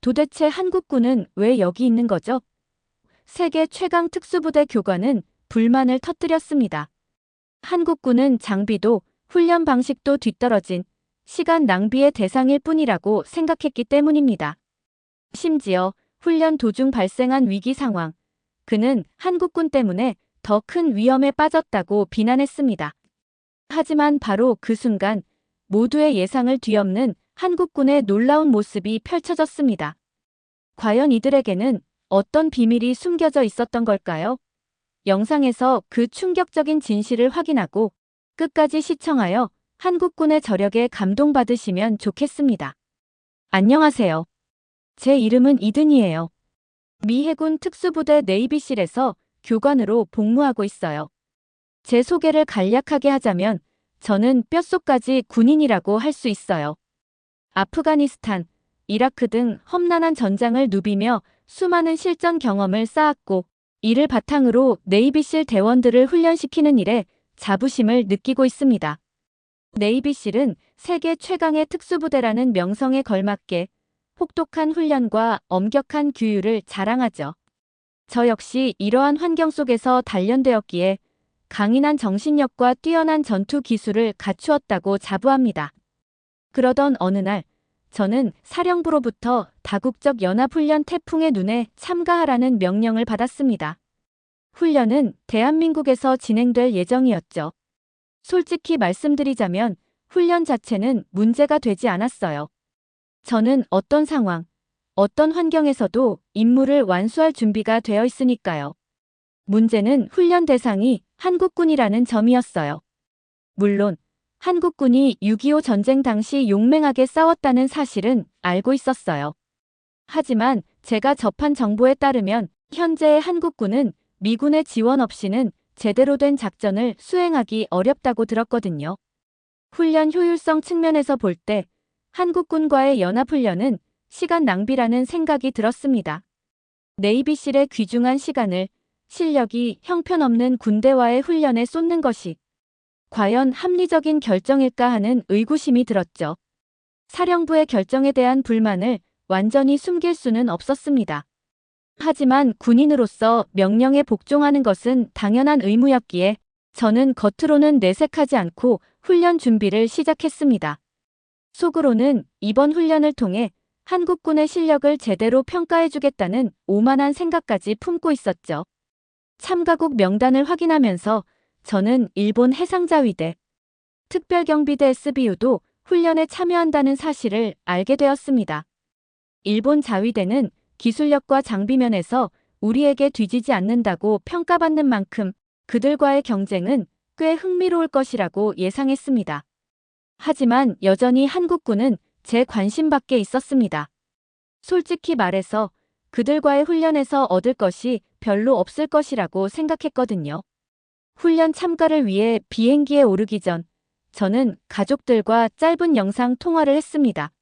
도대체 한국군은 왜 여기 있는 거죠? 세계 최강 특수부대 교관은 불만을 터뜨렸습니다. 한국군은 장비도 훈련 방식도 뒤떨어진 시간 낭비의 대상일 뿐이라고 생각했기 때문입니다. 심지어 훈련 도중 발생한 위기 상황, 그는 한국군 때문에 더 큰 위험에 빠졌다고 비난했습니다. 하지만 바로 그 순간 모두의 예상을 뒤엎는 한국군의 놀라운 모습이 펼쳐졌습니다. 과연 이들에게는 어떤 비밀이 숨겨져 있었던 걸까요? 영상에서 그 충격적인 진실을 확인하고 끝까지 시청하여 한국군의 저력에 감동받으시면 좋겠습니다. 안녕하세요. 제 이름은 이든이에요. 미 해군 특수부대 네이비실에서 교관으로 복무하고 있어요. 제 소개를 간략하게 하자면 저는 뼛속까지 군인이라고 할 수 있어요. 아프가니스탄, 이라크 등 험난한 전장을 누비며 수많은 실전 경험을 쌓았고 이를 바탕으로 네이비실 대원들을 훈련시키는 일에 자부심을 느끼고 있습니다. 네이비실은 세계 최강의 특수부대라는 명성에 걸맞게 혹독한 훈련과 엄격한 규율을 자랑하죠. 저 역시 이러한 환경 속에서 단련되었기에 강인한 정신력과 뛰어난 전투 기술을 갖추었다고 자부합니다. 그러던 어느 날 저는 사령부로부터 다국적 연합훈련 태풍의 눈에 참가하라는 명령을 받았습니다. 훈련은 대한민국에서 진행될 예정이었죠. 솔직히 말씀드리자면 훈련 자체는 문제가 되지 않았어요. 저는 어떤 상황, 어떤 환경에서도 임무를 완수할 준비가 되어 있으니까요. 문제는 훈련 대상이 한국군이라는 점이었어요. 물론 한국군이 6.25 전쟁 당시 용맹하게 싸웠다는 사실은 알고 있었어요. 하지만 제가 접한 정보에 따르면 현재의 한국군은 미군의 지원 없이는 제대로 된 작전을 수행하기 어렵다고 들었거든요. 훈련 효율성 측면에서 볼 때 한국군과의 연합훈련은 시간 낭비라는 생각이 들었습니다. 네이비실의 귀중한 시간을 실력이 형편없는 군대와의 훈련에 쏟는 것이 과연 합리적인 결정일까 하는 의구심이 들었죠. 사령부의 결정에 대한 불만을 완전히 숨길 수는 없었습니다. 하지만 군인으로서 명령에 복종하는 것은 당연한 의무였기에 저는 겉으로는 내색하지 않고 훈련 준비를 시작했습니다. 속으로는 이번 훈련을 통해 한국군의 실력을 제대로 평가해주겠다는 오만한 생각까지 품고 있었죠. 참가국 명단을 확인하면서 저는 일본 해상자위대, 특별경비대 SBU도 훈련에 참여한다는 사실을 알게 되었습니다. 일본 자위대는 기술력과 장비면에서 우리에게 뒤지지 않는다고 평가받는 만큼 그들과의 경쟁은 꽤 흥미로울 것이라고 예상했습니다. 하지만 여전히 한국군은 제 관심 밖에 있었습니다. 솔직히 말해서 그들과의 훈련에서 얻을 것이 별로 없을 것이라고 생각했거든요. 훈련 참가를 위해 비행기에 오르기 전 저는 가족들과 짧은 영상 통화를 했습니다.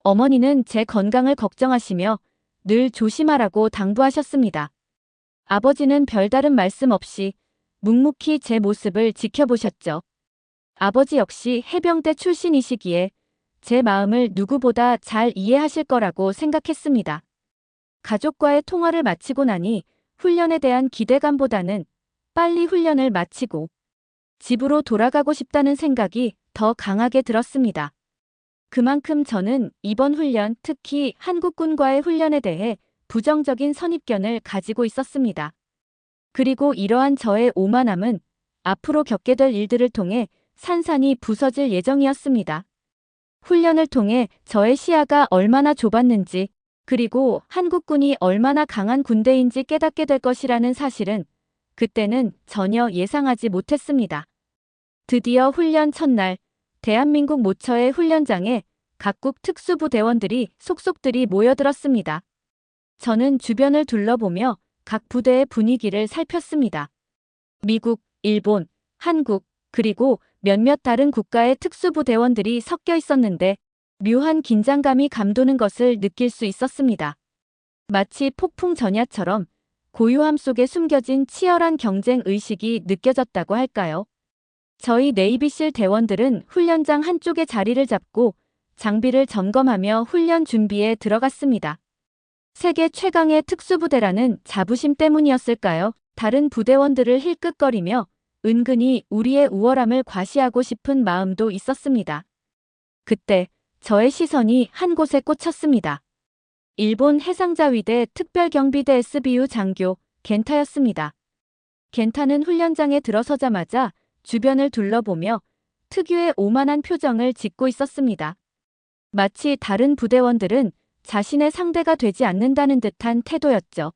어머니는 제 건강을 걱정하시며 늘 조심하라고 당부하셨습니다. 아버지는 별다른 말씀 없이 묵묵히 제 모습을 지켜보셨죠. 아버지 역시 해병대 출신이시기에 제 마음을 누구보다 잘 이해하실 거라고 생각했습니다. 가족과의 통화를 마치고 나니 훈련에 대한 기대감보다는 빨리 훈련을 마치고 집으로 돌아가고 싶다는 생각이 더 강하게 들었습니다. 그만큼 저는 이번 훈련, 특히 한국군과의 훈련에 대해 부정적인 선입견을 가지고 있었습니다. 그리고 이러한 저의 오만함은 앞으로 겪게 될 일들을 통해 산산이 부서질 예정이었습니다. 훈련을 통해 저의 시야가 얼마나 좁았는지, 그리고 한국군이 얼마나 강한 군대인지 깨닫게 될 것이라는 사실은 그때는 전혀 예상하지 못했습니다. 드디어 훈련 첫날, 대한민국 모처의 훈련장에 각국 특수부 대원들이 속속들이 모여들었습니다. 저는 주변을 둘러보며 각 부대의 분위기를 살폈습니다. 미국, 일본, 한국, 그리고 몇몇 다른 국가의 특수부 대원들이 섞여 있었는데 묘한 긴장감이 감도는 것을 느낄 수 있었습니다. 마치 폭풍 전야처럼 고요함 속에 숨겨진 치열한 경쟁 의식이 느껴졌다고 할까요? 저희 네이비실 대원들은 훈련장 한쪽에 자리를 잡고 장비를 점검하며 훈련 준비에 들어갔습니다. 세계 최강의 특수부대라는 자부심 때문이었을까요? 다른 부대원들을 힐끗거리며 은근히 우리의 우월함을 과시하고 싶은 마음도 있었습니다. 그때 저의 시선이 한 곳에 꽂혔습니다. 일본 해상자위대 특별경비대 SBU 장교 겐타였습니다. 겐타는 훈련장에 들어서자마자 주변을 둘러보며 특유의 오만한 표정을 짓고 있었습니다. 마치 다른 부대원들은 자신의 상대가 되지 않는다는 듯한 태도였죠.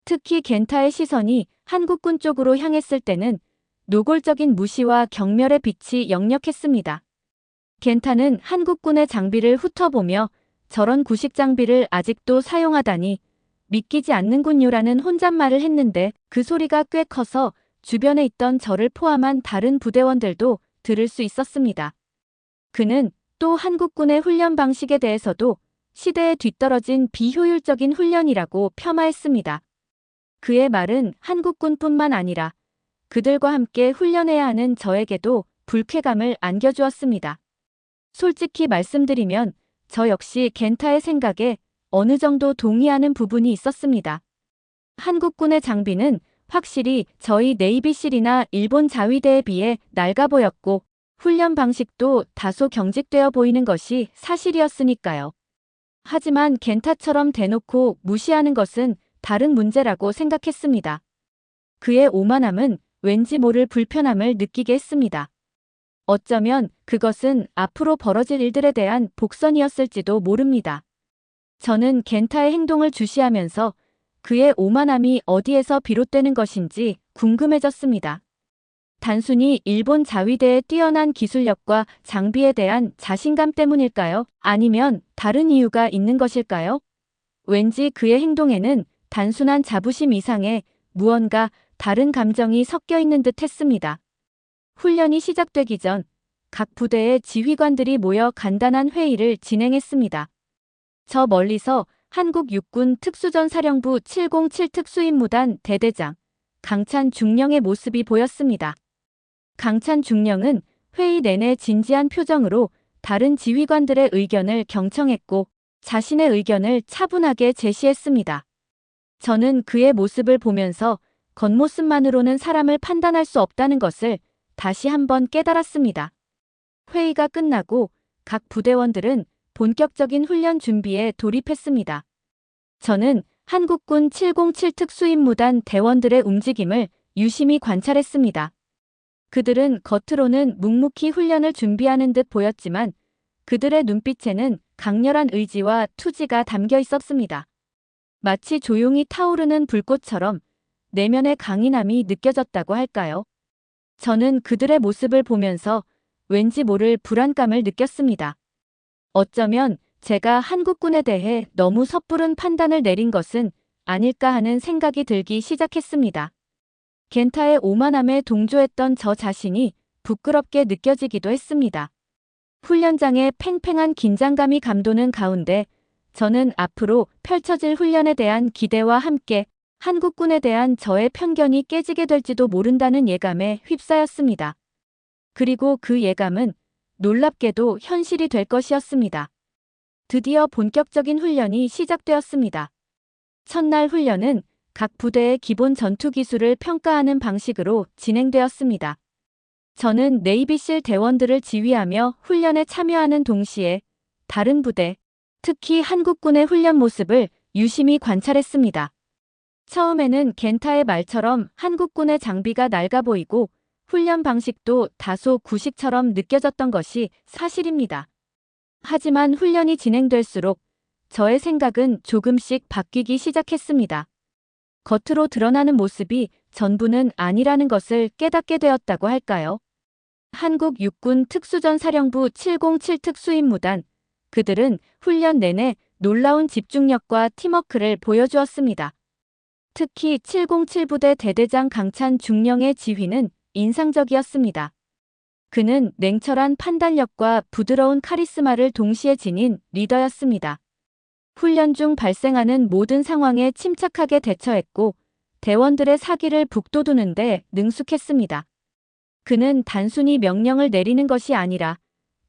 특히 겐타의 시선이 한국군 쪽으로 향했을 때는 노골적인 무시와 경멸의 빛이 역력했습니다. 겐타는 한국군의 장비를 훑어보며 저런 구식 장비를 아직도 사용하다니 믿기지 않는군요라는 혼잣말을 했는데 그 소리가 꽤 커서 주변에 있던 저를 포함한 다른 부대원들도 들을 수 있었습니다. 그는 또 한국군의 훈련 방식에 대해서도 시대에 뒤떨어진 비효율적인 훈련이라고 폄하했습니다. 그의 말은 한국군뿐만 아니라 그들과 함께 훈련해야 하는 저에게도 불쾌감을 안겨주었습니다. 솔직히 말씀드리면 저 역시 겐타의 생각에 어느 정도 동의하는 부분이 있었습니다. 한국군의 장비는 확실히 저희 네이비실이나 일본 자위대에 비해 낡아 보였고 훈련 방식도 다소 경직되어 보이는 것이 사실이었으니까요. 하지만 겐타처럼 대놓고 무시하는 것은 다른 문제라고 생각했습니다. 그의 오만함은 왠지 모를 불편함을 느끼게 했습니다. 어쩌면 그것은 앞으로 벌어질 일들에 대한 복선이었을지도 모릅니다. 저는 겐타의 행동을 주시하면서 그의 오만함이 어디에서 비롯되는 것인지 궁금해졌습니다. 단순히 일본 자위대의 뛰어난 기술력과 장비에 대한 자신감 때문일까요? 아니면 다른 이유가 있는 것일까요? 왠지 그의 행동에는 단순한 자부심 이상의 무언가 다른 감정이 섞여 있는 듯 했습니다. 훈련이 시작되기 전 각 부대의 지휘관들이 모여 간단한 회의를 진행했습니다. 저 멀리서 한국 육군 특수전사령부 707 특수임무단 대대장 강찬 중령의 모습이 보였습니다. 강찬 중령은 회의 내내 진지한 표정으로 다른 지휘관들의 의견을 경청했고 자신의 의견을 차분하게 제시했습니다. 저는 그의 모습을 보면서 겉모습만으로는 사람을 판단할 수 없다는 것을 다시 한번 깨달았습니다. 회의가 끝나고 각 부대원들은 본격적인 훈련 준비에 돌입했습니다. 저는 한국군 707 특수임무단 대원들의 움직임을 유심히 관찰했습니다. 그들은 겉으로는 묵묵히 훈련을 준비하는 듯 보였지만 그들의 눈빛에는 강렬한 의지와 투지가 담겨 있었습니다. 마치 조용히 타오르는 불꽃처럼 내면의 강인함이 느껴졌다고 할까요? 저는 그들의 모습을 보면서 왠지 모를 불안감을 느꼈습니다. 어쩌면 제가 한국군에 대해 너무 섣부른 판단을 내린 것은 아닐까 하는 생각이 들기 시작했습니다. 겐타의 오만함에 동조했던 저 자신이 부끄럽게 느껴지기도 했습니다. 훈련장의 팽팽한 긴장감이 감도는 가운데 저는 앞으로 펼쳐질 훈련에 대한 기대와 함께 한국군에 대한 저의 편견이 깨지게 될지도 모른다는 예감에 휩싸였습니다. 그리고 그 예감은 놀랍게도 현실이 될 것이었습니다. 드디어 본격적인 훈련이 시작되었습니다. 첫날 훈련은 각 부대의 기본 전투 기술을 평가하는 방식으로 진행되었습니다. 저는 네이비실 대원들을 지휘하며 훈련에 참여하는 동시에 다른 부대, 특히 한국군의 훈련 모습을 유심히 관찰했습니다. 처음에는 겐타의 말처럼 한국군의 장비가 낡아 보이고 훈련 방식도 다소 구식처럼 느껴졌던 것이 사실입니다. 하지만 훈련이 진행될수록 저의 생각은 조금씩 바뀌기 시작했습니다. 겉으로 드러나는 모습이 전부는 아니라는 것을 깨닫게 되었다고 할까요? 한국 육군 특수전사령부 707 특수임무단, 그들은 훈련 내내 놀라운 집중력과 팀워크를 보여주었습니다. 특히 707 부대 대대장 강찬 중령의 지휘는 인상적이었습니다. 그는 냉철한 판단력과 부드러운 카리스마를 동시에 지닌 리더였습니다. 훈련 중 발생하는 모든 상황에 침착하게 대처했고 대원들의 사기를 북돋우는 데 능숙했습니다. 그는 단순히 명령을 내리는 것이 아니라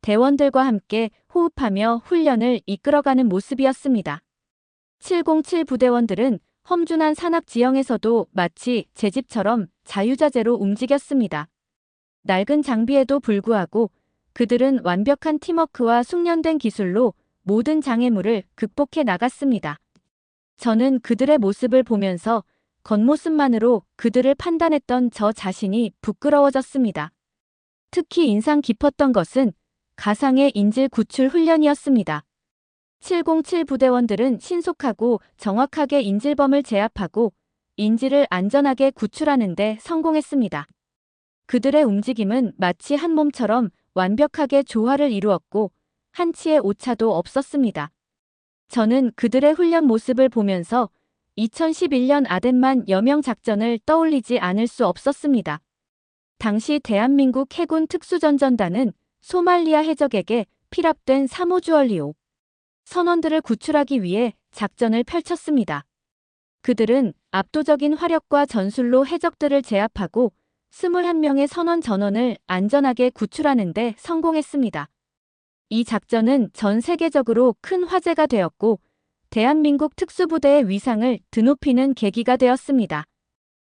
대원들과 함께 호흡하며 훈련을 이끌어가는 모습이었습니다. 707 부대원들은 험준한 산악 지형에서도 마치 제 집처럼 자유자재로 움직였습니다. 낡은 장비에도 불구하고 그들은 완벽한 팀워크와 숙련된 기술로 모든 장애물을 극복해 나갔습니다. 저는 그들의 모습을 보면서 겉모습만으로 그들을 판단했던 저 자신이 부끄러워졌습니다. 특히 인상 깊었던 것은 가상의 인질 구출 훈련이었습니다. 707 부대원들은 신속하고 정확하게 인질범을 제압하고 인질을 안전하게 구출하는 데 성공했습니다. 그들의 움직임은 마치 한 몸처럼 완벽하게 조화를 이루었고 한치의 오차도 없었습니다. 저는 그들의 훈련 모습을 보면서 2011년 아덴만 여명 작전을 떠올리지 않을 수 없었습니다. 당시 대한민국 해군 특수전전단은 소말리아 해적에게 피랍된 3호 주얼리오 선원들을 구출하기 위해 작전을 펼쳤습니다. 그들은 압도적인 화력과 전술로 해적들을 제압하고 21명의 선원 전원을 안전하게 구출하는 데 성공했습니다. 이 작전은 전 세계적으로 큰 화제가 되었고 대한민국 특수부대의 위상을 드높이는 계기가 되었습니다.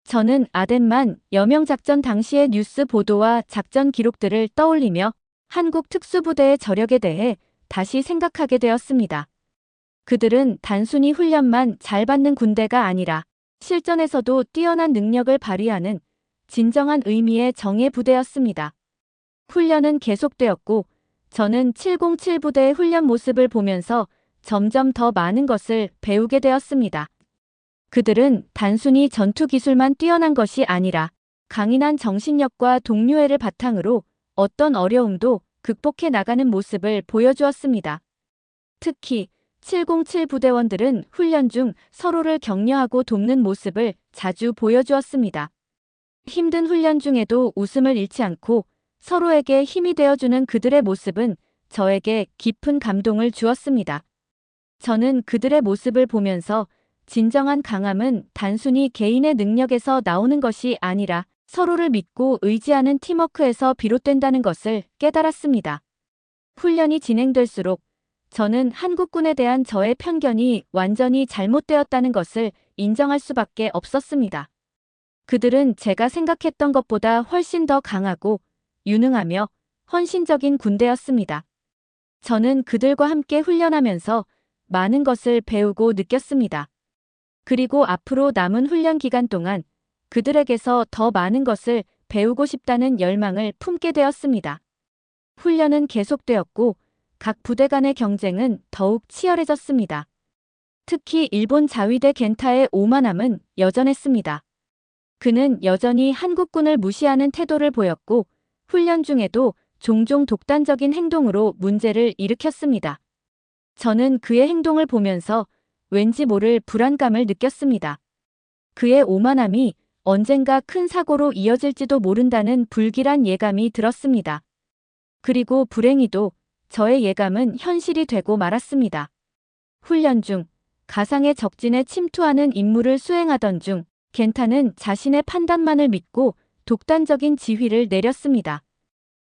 저는 아덴만 여명 작전 당시의 뉴스 보도와 작전 기록들을 떠올리며 한국 특수부대의 저력에 대해 다시 생각하게 되었습니다. 그들은 단순히 훈련만 잘 받는 군대가 아니라 실전에서도 뛰어난 능력을 발휘하는 진정한 의미의 정예 부대였습니다. 훈련은 계속되었고 저는 707 부대의 훈련 모습을 보면서 점점 더 많은 것을 배우게 되었습니다. 그들은 단순히 전투 기술만 뛰어난 것이 아니라 강인한 정신력과 동료애를 바탕으로 어떤 어려움도 극복해 나가는 모습을 보여주었습니다. 특히 707 부대원들은 훈련 중 서로를 격려하고 돕는 모습을 자주 보여주었습니다. 힘든 훈련 중에도 웃음을 잃지 않고 서로에게 힘이 되어주는 그들의 모습은 저에게 깊은 감동을 주었습니다. 저는 그들의 모습을 보면서 진정한 강함은 단순히 개인의 능력에서 나오는 것이 아니라 서로를 믿고 의지하는 팀워크에서 비롯된다는 것을 깨달았습니다. 훈련이 진행될수록 저는 한국군에 대한 저의 편견이 완전히 잘못되었다는 것을 인정할 수밖에 없었습니다. 그들은 제가 생각했던 것보다 훨씬 더 강하고 유능하며 헌신적인 군대였습니다. 저는 그들과 함께 훈련하면서 많은 것을 배우고 느꼈습니다. 그리고 앞으로 남은 훈련 기간 동안 그들에게서 더 많은 것을 배우고 싶다는 열망을 품게 되었습니다. 훈련은 계속되었고 각 부대 간의 경쟁은 더욱 치열해졌습니다. 특히 일본 자위대 겐타의 오만함은 여전했습니다. 그는 여전히 한국군을 무시하는 태도를 보였고 훈련 중에도 종종 독단적인 행동으로 문제를 일으켰습니다. 저는 그의 행동을 보면서 왠지 모를 불안감을 느꼈습니다. 그의 오만함이 언젠가 큰 사고로 이어질지도 모른다는 불길한 예감이 들었습니다. 그리고 불행히도 저의 예감은 현실이 되고 말았습니다. 훈련 중 가상의 적진에 침투하는 임무를 수행하던 중 겐타는 자신의 판단만을 믿고 독단적인 지휘를 내렸습니다.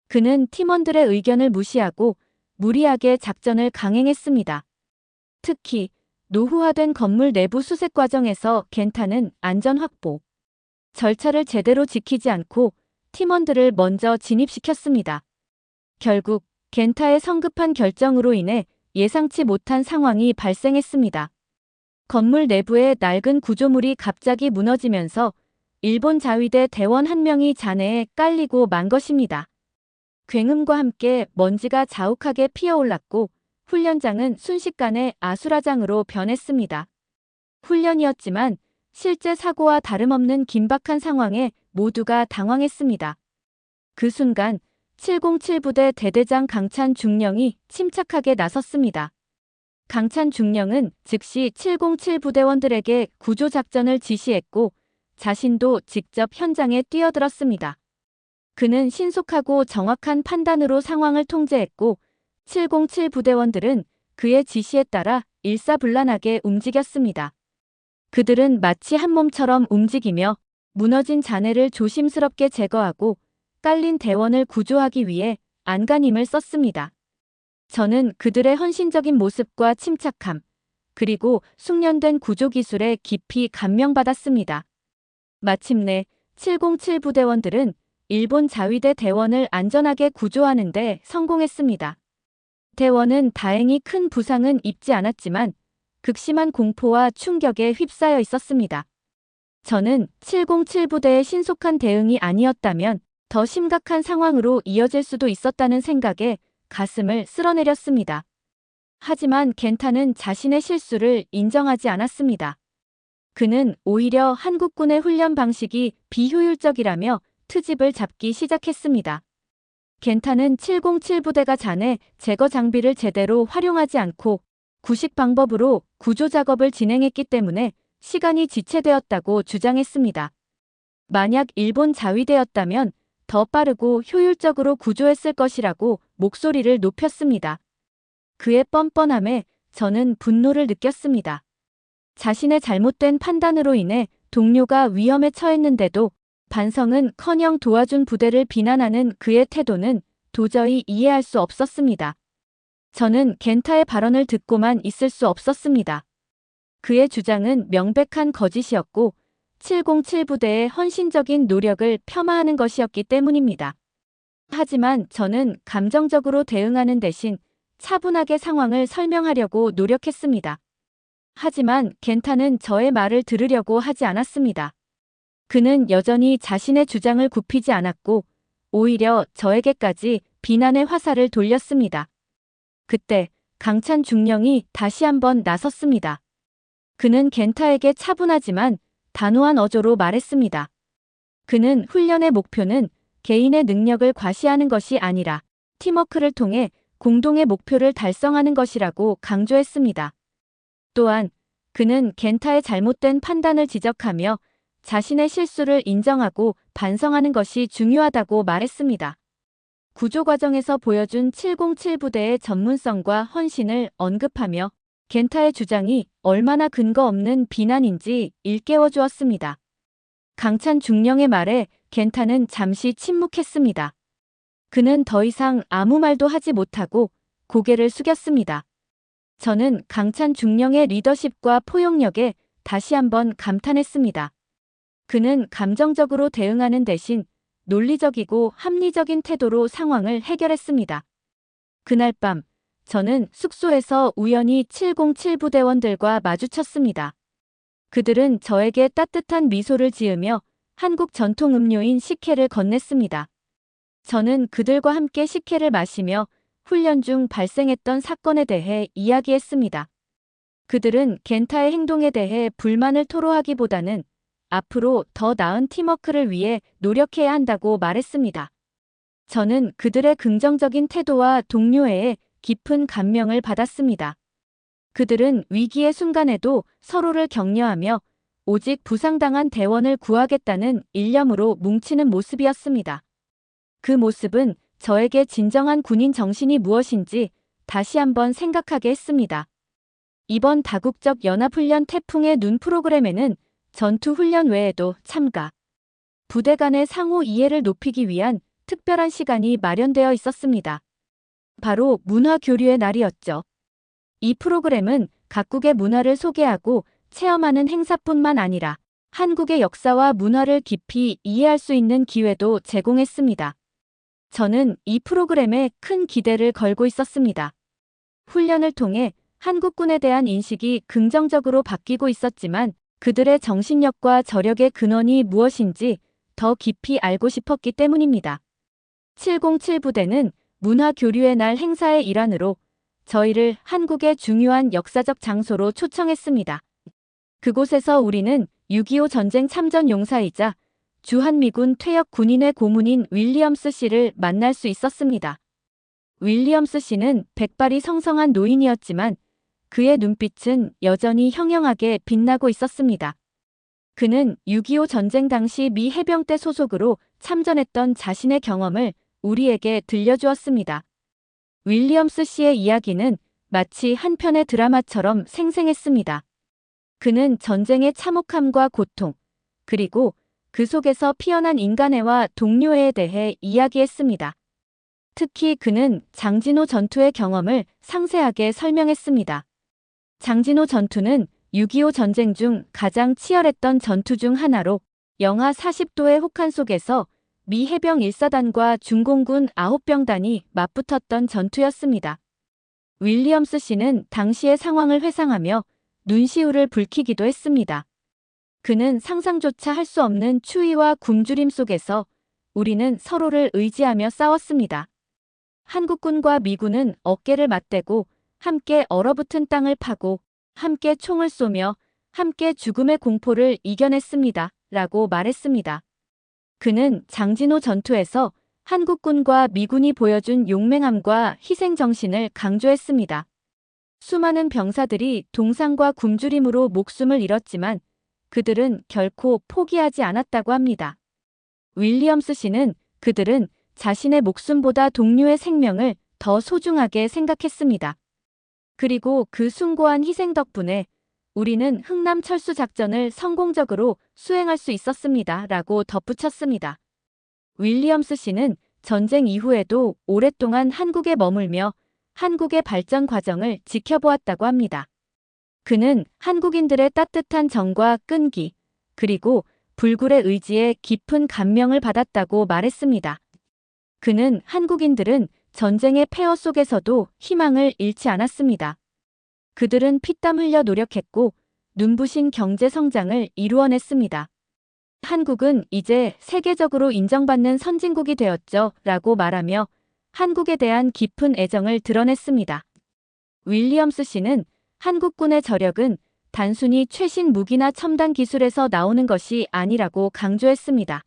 그는 팀원들의 의견을 무시하고 무리하게 작전을 강행했습니다. 특히 노후화된 건물 내부 수색 과정에서 겐타는 안전 확보 절차를 제대로 지키지 않고 팀원들을 먼저 진입시켰습니다. 결국 겐타의 성급한 결정으로 인해 예상치 못한 상황이 발생했습니다. 건물 내부의 낡은 구조물이 갑자기 무너지면서 일본 자위대 대원 한 명이 잔해에 깔리고 만 것입니다. 굉음과 함께 먼지가 자욱하게 피어올랐고 훈련장은 순식간에 아수라장으로 변했습니다. 훈련이었지만 실제 사고와 다름없는 긴박한 상황에 모두가 당황했습니다. 그 순간 707 부대 대대장 강찬 중령이 침착하게 나섰습니다. 강찬 중령은 즉시 707 부대원들에게 구조작전을 지시했고 자신도 직접 현장에 뛰어들었습니다. 그는 신속하고 정확한 판단으로 상황을 통제했고 707 부대원들은 그의 지시에 따라 일사불란하게 움직였습니다. 그들은 마치 한 몸처럼 움직이며 무너진 잔해를 조심스럽게 제거하고 깔린 대원을 구조하기 위해 안간힘을 썼습니다. 저는 그들의 헌신적인 모습과 침착함, 그리고 숙련된 구조 기술에 깊이 감명받았습니다. 마침내 707 부대원들은 일본 자위대 대원을 안전하게 구조하는 데 성공했습니다. 대원은 다행히 큰 부상은 입지 않았지만 극심한 공포와 충격에 휩싸여 있었습니다. 저는 707 부대의 신속한 대응이 아니었다면 더 심각한 상황으로 이어질 수도 있었다는 생각에 가슴을 쓸어내렸습니다. 하지만 겐타는 자신의 실수를 인정하지 않았습니다. 그는 오히려 한국군의 훈련 방식이 비효율적이라며 트집을 잡기 시작했습니다. 겐타는 707 부대가 잔해 제거 장비를 제대로 활용하지 않고 구식 방법으로 구조 작업을 진행했기 때문에 시간이 지체되었다고 주장했습니다. 만약 일본 자위대였다면 더 빠르고 효율적으로 구조했을 것이라고 목소리를 높였습니다. 그의 뻔뻔함에 저는 분노를 느꼈습니다. 자신의 잘못된 판단으로 인해 동료가 위험에 처했는데도 반성은커녕 도와준 부대를 비난하는 그의 태도는 도저히 이해할 수 없었습니다. 저는 겐타의 발언을 듣고만 있을 수 없었습니다. 그의 주장은 명백한 거짓이었고 707 부대의 헌신적인 노력을 폄하하는 것이었기 때문입니다. 하지만 저는 감정적으로 대응하는 대신 차분하게 상황을 설명하려고 노력했습니다. 하지만 겐타는 저의 말을 들으려고 하지 않았습니다. 그는 여전히 자신의 주장을 굽히지 않았고 오히려 저에게까지 비난의 화살을 돌렸습니다. 그때 강찬 중령이 다시 한번 나섰습니다. 그는 겐타에게 차분하지만 단호한 어조로 말했습니다. 그는 훈련의 목표는 개인의 능력을 과시하는 것이 아니라 팀워크를 통해 공동의 목표를 달성하는 것이라고 강조했습니다. 또한 그는 겐타의 잘못된 판단을 지적하며 자신의 실수를 인정하고 반성하는 것이 중요하다고 말했습니다. 구조 과정에서 보여준 707 부대의 전문성과 헌신을 언급하며 겐타의 주장이 얼마나 근거 없는 비난인지 일깨워 주었습니다. 강찬 중령의 말에 겐타는 잠시 침묵했습니다. 그는 더 이상 아무 말도 하지 못하고 고개를 숙였습니다. 저는 강찬 중령의 리더십과 포용력에 다시 한번 감탄했습니다. 그는 감정적으로 대응하는 대신 논리적이고 합리적인 태도로 상황을 해결했습니다. 그날 밤 저는 숙소에서 우연히 707 부대원들과 마주쳤습니다. 그들은 저에게 따뜻한 미소를 지으며 한국 전통 음료인 식혜를 건넸습니다. 저는 그들과 함께 식혜를 마시며 훈련 중 발생했던 사건에 대해 이야기했습니다. 그들은 겐타의 행동에 대해 불만을 토로하기보다는 앞으로 더 나은 팀워크를 위해 노력해야 한다고 말했습니다. 저는 그들의 긍정적인 태도와 동료애에 깊은 감명을 받았습니다. 그들은 위기의 순간에도 서로를 격려하며 오직 부상당한 대원을 구하겠다는 일념으로 뭉치는 모습이었습니다. 그 모습은 저에게 진정한 군인 정신이 무엇인지 다시 한번 생각하게 했습니다. 이번 다국적 연합훈련 태풍의 눈 프로그램에는 전투훈련 외에도 참가, 부대 간의 상호 이해를 높이기 위한 특별한 시간이 마련되어 있었습니다. 바로 문화교류의 날이었죠. 이 프로그램은 각국의 문화를 소개하고 체험하는 행사뿐만 아니라 한국의 역사와 문화를 깊이 이해할 수 있는 기회도 제공했습니다. 저는 이 프로그램에 큰 기대를 걸고 있었습니다. 훈련을 통해 한국군에 대한 인식이 긍정적으로 바뀌고 있었지만 그들의 정신력과 저력의 근원이 무엇인지 더 깊이 알고 싶었기 때문입니다. 707 부대는 문화교류의 날 행사의 일환으로 저희를 한국의 중요한 역사적 장소로 초청했습니다. 그곳에서 우리는 6.25 전쟁 참전 용사이자 주한미군 퇴역 군인의 고문인 윌리엄스 씨를 만날 수 있었습니다. 윌리엄스 씨는 백발이 성성한 노인이었지만 그의 눈빛은 여전히 형형하게 빛나고 있었습니다. 그는 6.25 전쟁 당시 미 해병대 소속으로 참전했던 자신의 경험을 우리에게 들려주었습니다. 윌리엄스 씨의 이야기는 마치 한 편의 드라마처럼 생생했습니다. 그는 전쟁의 참혹함과 고통, 그리고 그 속에서 피어난 인간애와 동료애에 대해 이야기했습니다. 특히 그는 장진호 전투의 경험을 상세하게 설명했습니다. 장진호 전투는 6.25 전쟁 중 가장 치열했던 전투 중 하나로 영하 40도의 혹한 속에서 미 해병 1사단과 중공군 9병단이 맞붙었던 전투였습니다. 윌리엄스 씨는 당시의 상황을 회상하며 눈시울을 붉히기도 했습니다. 그는 상상조차 할 수 없는 추위와 굶주림 속에서 우리는 서로를 의지하며 싸웠습니다. 한국군과 미군은 어깨를 맞대고 함께 얼어붙은 땅을 파고 함께 총을 쏘며 함께 죽음의 공포를 이겨냈습니다. 라고 말했습니다. 그는 장진호 전투에서 한국군과 미군이 보여준 용맹함과 희생정신을 강조했습니다. 수많은 병사들이 동상과 굶주림으로 목숨을 잃었지만 그들은 결코 포기하지 않았다고 합니다. 윌리엄스 씨는 그들은 자신의 목숨보다 동료의 생명을 더 소중하게 생각했습니다. 그리고 그 숭고한 희생 덕분에 우리는 흥남 철수 작전을 성공적으로 수행할 수 있었습니다. 라고 덧붙였습니다. 윌리엄스 씨는 전쟁 이후에도 오랫동안 한국에 머물며 한국의 발전 과정을 지켜보았다고 합니다. 그는 한국인들의 따뜻한 정과 끈기, 그리고 불굴의 의지에 깊은 감명을 받았다고 말했습니다. 그는 한국인들은 전쟁의 폐허 속에서도 희망을 잃지 않았습니다. 그들은 피땀 흘려 노력했고 눈부신 경제 성장을 이루어냈습니다. 한국은 이제 세계적으로 인정받는 선진국이 되었죠. 라고 말하며 한국에 대한 깊은 애정을 드러냈습니다. 윌리엄스 씨는 한국군의 저력은 단순히 최신 무기나 첨단 기술에서 나오는 것이 아니라고 강조했습니다.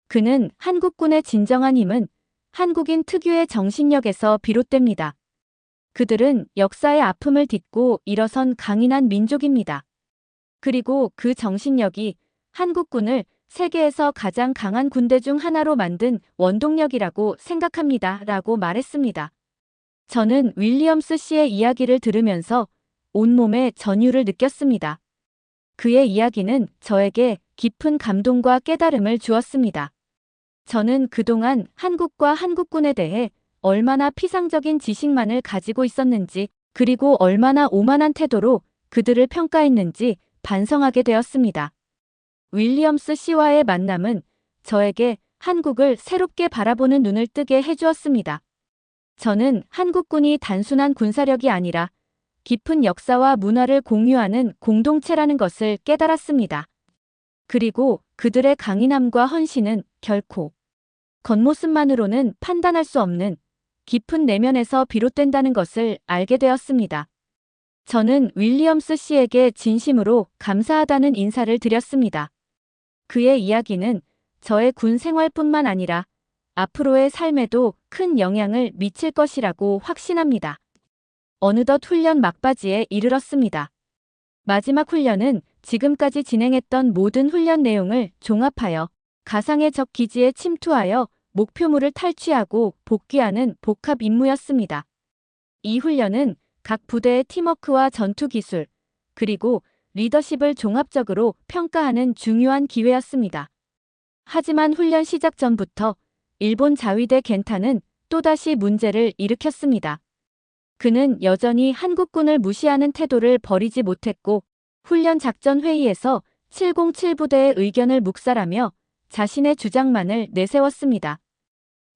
그는 한국군의 진정한 힘은 한국인 특유의 정신력에서 비롯됩니다. 그들은 역사의 아픔을 딛고 일어선 강인한 민족입니다. 그리고 그 정신력이 한국군을 세계에서 가장 강한 군대 중 하나로 만든 원동력이라고 생각합니다. 라고 말했습니다. 저는 윌리엄스 씨의 이야기를 들으면서 온몸에 전율을 느꼈습니다. 그의 이야기는 저에게 깊은 감동과 깨달음을 주었습니다. 저는 그동안 한국과 한국군에 대해 얼마나 피상적인 지식만을 가지고 있었는지, 그리고 얼마나 오만한 태도로 그들을 평가했는지 반성하게 되었습니다. 윌리엄스 씨와의 만남은 저에게 한국을 새롭게 바라보는 눈을 뜨게 해주었습니다. 저는 한국군이 단순한 군사력이 아니라 깊은 역사와 문화를 공유하는 공동체라는 것을 깨달았습니다. 그리고 그들의 강인함과 헌신은 결코 겉모습만으로는 판단할 수 없는 깊은 내면에서 비롯된다는 것을 알게 되었습니다. 저는 윌리엄스 씨에게 진심으로 감사하다는 인사를 드렸습니다. 그의 이야기는 저의 군 생활뿐만 아니라 앞으로의 삶에도 큰 영향을 미칠 것이라고 확신합니다. 어느덧 훈련 막바지에 이르렀습니다. 마지막 훈련은 지금까지 진행했던 모든 훈련 내용을 종합하여 가상의 적 기지에 침투하여 목표물을 탈취하고 복귀하는 복합 임무였습니다. 이 훈련은 각 부대의 팀워크와 전투 기술, 그리고 리더십을 종합적으로 평가하는 중요한 기회였습니다. 하지만 훈련 시작 전부터 일본 자위대 겐타는 또다시 문제를 일으켰습니다. 그는 여전히 한국군을 무시하는 태도를 버리지 못했고 훈련 작전 회의에서 707 부대의 의견을 묵살하며 자신의 주장만을 내세웠습니다.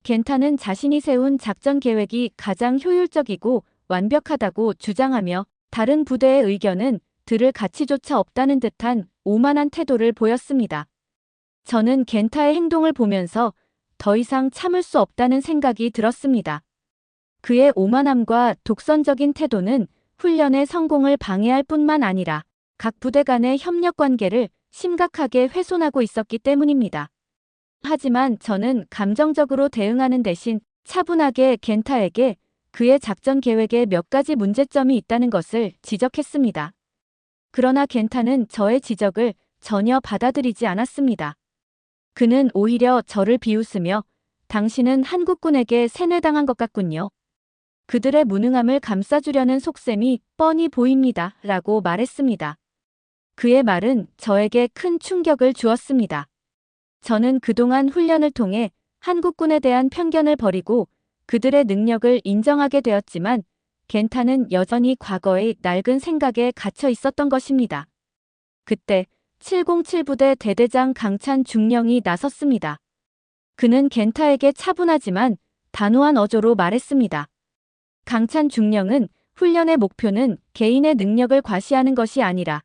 겐타는 자신이 세운 작전 계획이 가장 효율적이고 완벽하다고 주장하며 다른 부대의 의견은 들을 가치조차 없다는 듯한 오만한 태도를 보였습니다. 저는 겐타의 행동을 보면서 더 이상 참을 수 없다는 생각이 들었습니다. 그의 오만함과 독선적인 태도는 훈련의 성공을 방해할 뿐만 아니라 각 부대 간의 협력 관계를 심각하게 훼손하고 있었기 때문입니다. 하지만 저는 감정적으로 대응하는 대신 차분하게 겐타에게 그의 작전 계획에 몇 가지 문제점이 있다는 것을 지적했습니다. 그러나 겐타는 저의 지적을 전혀 받아들이지 않았습니다. 그는 오히려 저를 비웃으며 당신은 한국군에게 세뇌당한 것 같군요. 그들의 무능함을 감싸주려는 속셈이 뻔히 보입니다. 라고 말했습니다. 그의 말은 저에게 큰 충격을 주었습니다. 저는 그동안 훈련을 통해 한국군에 대한 편견을 버리고 그들의 능력을 인정하게 되었지만 겐타는 여전히 과거의 낡은 생각에 갇혀 있었던 것입니다. 그때 707부대 대대장 강찬 중령이 나섰습니다. 그는 겐타에게 차분하지만 단호한 어조로 말했습니다. 강찬 중령은 훈련의 목표는 개인의 능력을 과시하는 것이 아니라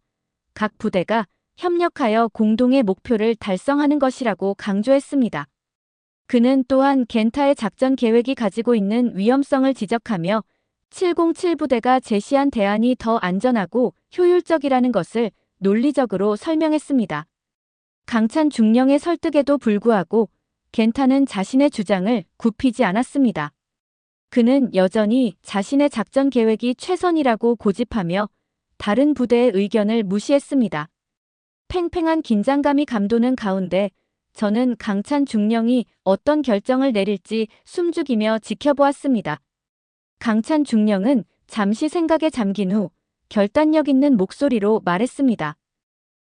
각 부대가 협력하여 공동의 목표를 달성하는 것이라고 강조했습니다. 그는 또한 겐타의 작전 계획이 가지고 있는 위험성을 지적하며 707부대가 제시한 대안이 더 안전하고 효율적이라는 것을 논리적으로 설명했습니다. 강찬 중령의 설득에도 불구하고 겐타는 자신의 주장을 굽히지 않았습니다. 그는 여전히 자신의 작전 계획이 최선이라고 고집하며 다른 부대의 의견을 무시했습니다. 팽팽한 긴장감이 감도는 가운데 저는 강찬 중령이 어떤 결정을 내릴지 숨죽이며 지켜보았습니다. 강찬 중령은 잠시 생각에 잠긴 후 결단력 있는 목소리로 말했습니다.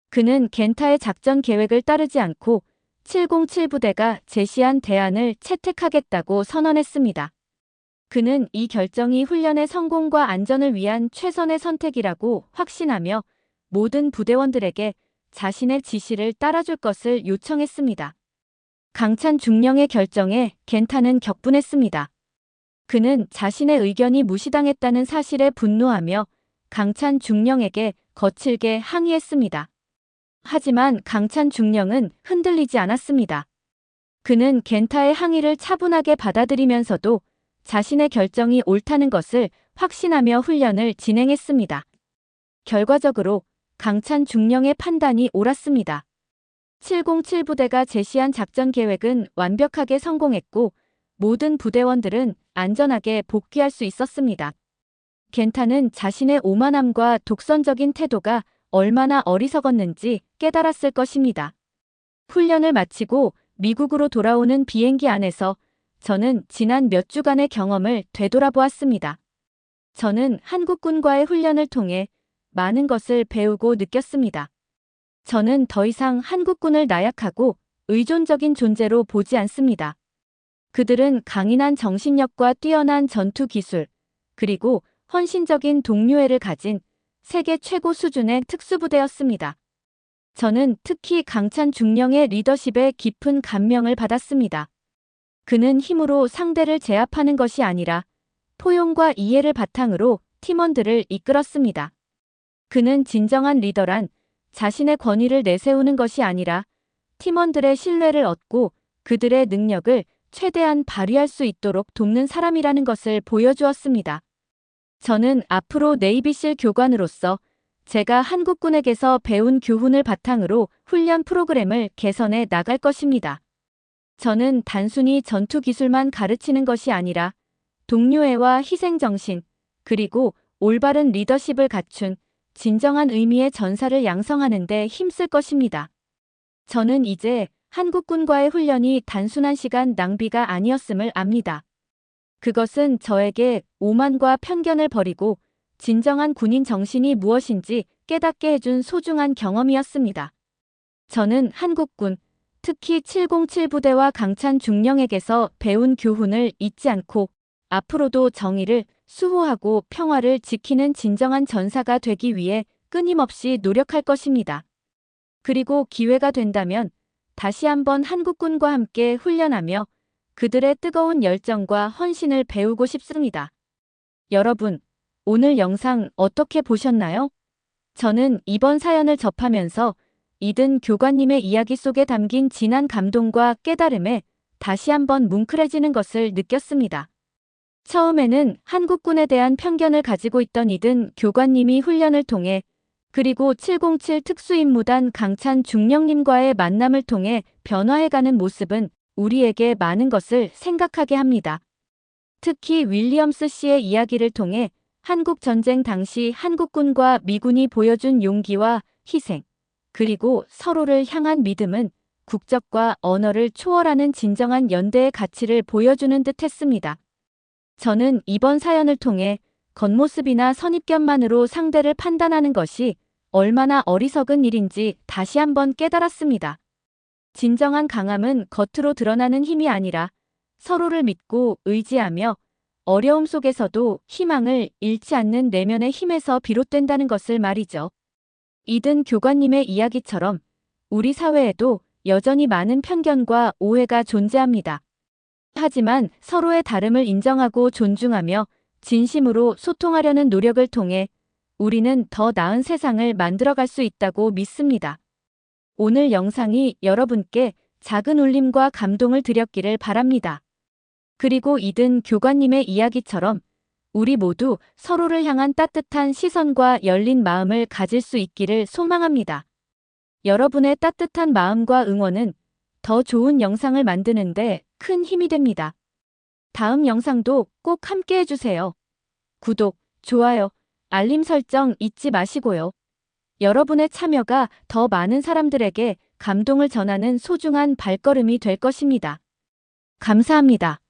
그는 겐타의 작전 계획을 따르지 않고 707부대가 제시한 대안을 채택하겠다고 선언했습니다. 그는 이 결정이 훈련의 성공과 안전을 위한 최선의 선택이라고 확신하며 모든 부대원들에게 자신의 지시를 따라줄 것을 요청했습니다. 강찬 중령의 결정에 겐타는 격분했습니다. 그는 자신의 의견이 무시당했다는 사실에 분노하며 강찬 중령에게 거칠게 항의했습니다. 하지만 강찬 중령은 흔들리지 않았습니다. 그는 겐타의 항의를 차분하게 받아들이면서도 자신의 결정이 옳다는 것을 확신하며 훈련을 진행했습니다. 결과적으로 강찬 중령의 판단이 옳았습니다. 707부대가 제시한 작전 계획은 완벽하게 성공했고 모든 부대원들은 안전하게 복귀할 수 있었습니다. 겐타는 자신의 오만함과 독선적인 태도가 얼마나 어리석었는지 깨달았을 것입니다. 훈련을 마치고 미국으로 돌아오는 비행기 안에서 저는 지난 몇 주간의 경험을 되돌아보았습니다. 저는 한국군과의 훈련을 통해 많은 것을 배우고 느꼈습니다. 저는 더 이상 한국군을 나약하고 의존적인 존재로 보지 않습니다. 그들은 강인한 정신력과 뛰어난 전투 기술, 그리고 헌신적인 동료애를 가진 세계 최고 수준의 특수부대였습니다. 저는 특히 강찬 중령의 리더십에 깊은 감명을 받았습니다. 그는 힘으로 상대를 제압하는 것이 아니라 포용과 이해를 바탕으로 팀원들을 이끌었습니다. 그는 진정한 리더란 자신의 권위를 내세우는 것이 아니라 팀원들의 신뢰를 얻고 그들의 능력을 최대한 발휘할 수 있도록 돕는 사람이라는 것을 보여주었습니다. 저는 앞으로 네이비실 교관으로서 제가 한국군에게서 배운 교훈을 바탕으로 훈련 프로그램을 개선해 나갈 것입니다. 저는 단순히 전투 기술만 가르치는 것이 아니라 동료애와 희생정신, 그리고 올바른 리더십을 갖춘 진정한 의미의 전사를 양성하는 데 힘쓸 것입니다. 저는 이제 한국군과의 훈련이 단순한 시간 낭비가 아니었음을 압니다. 그것은 저에게 오만과 편견을 버리고 진정한 군인 정신이 무엇인지 깨닫게 해준 소중한 경험이었습니다. 저는 한국군, 특히 707부대와 강찬 중령에게서 배운 교훈을 잊지 않고 앞으로도 정의를 수호하고 평화를 지키는 진정한 전사가 되기 위해 끊임없이 노력할 것입니다. 그리고 기회가 된다면 다시 한번 한국군과 함께 훈련하며 그들의 뜨거운 열정과 헌신을 배우고 싶습니다. 여러분, 오늘 영상 어떻게 보셨나요? 저는 이번 사연을 접하면서 이든 교관님의 이야기 속에 담긴 진한 감동과 깨달음에 다시 한번 뭉클해지는 것을 느꼈습니다. 처음에는 한국군에 대한 편견을 가지고 있던 이든 교관님이 훈련을 통해 그리고 707 특수임무단 강찬 중령님과의 만남을 통해 변화해가는 모습은 우리에게 많은 것을 생각하게 합니다. 특히 윌리엄스 씨의 이야기를 통해 한국전쟁 당시 한국군과 미군이 보여준 용기와 희생, 그리고 서로를 향한 믿음은 국적과 언어를 초월하는 진정한 연대의 가치를 보여주는 듯 했습니다. 저는 이번 사연을 통해 겉모습이나 선입견만으로 상대를 판단하는 것이 얼마나 어리석은 일인지 다시 한번 깨달았습니다. 진정한 강함은 겉으로 드러나는 힘이 아니라 서로를 믿고 의지하며 어려움 속에서도 희망을 잃지 않는 내면의 힘에서 비롯된다는 것을 말이죠. 이든 교관님의 이야기처럼 우리 사회에도 여전히 많은 편견과 오해가 존재합니다. 하지만 서로의 다름을 인정하고 존중하며 진심으로 소통하려는 노력을 통해 우리는 더 나은 세상을 만들어갈 수 있다고 믿습니다. 오늘 영상이 여러분께 작은 울림과 감동을 드렸기를 바랍니다. 그리고 이든 교관님의 이야기처럼 우리 모두 서로를 향한 따뜻한 시선과 열린 마음을 가질 수 있기를 소망합니다. 여러분의 따뜻한 마음과 응원은 더 좋은 영상을 만드는데 큰 힘이 됩니다. 다음 영상도 꼭 함께 해주세요. 구독, 좋아요, 알림 설정 잊지 마시고요. 여러분의 참여가 더 많은 사람들에게 감동을 전하는 소중한 발걸음이 될 것입니다. 감사합니다.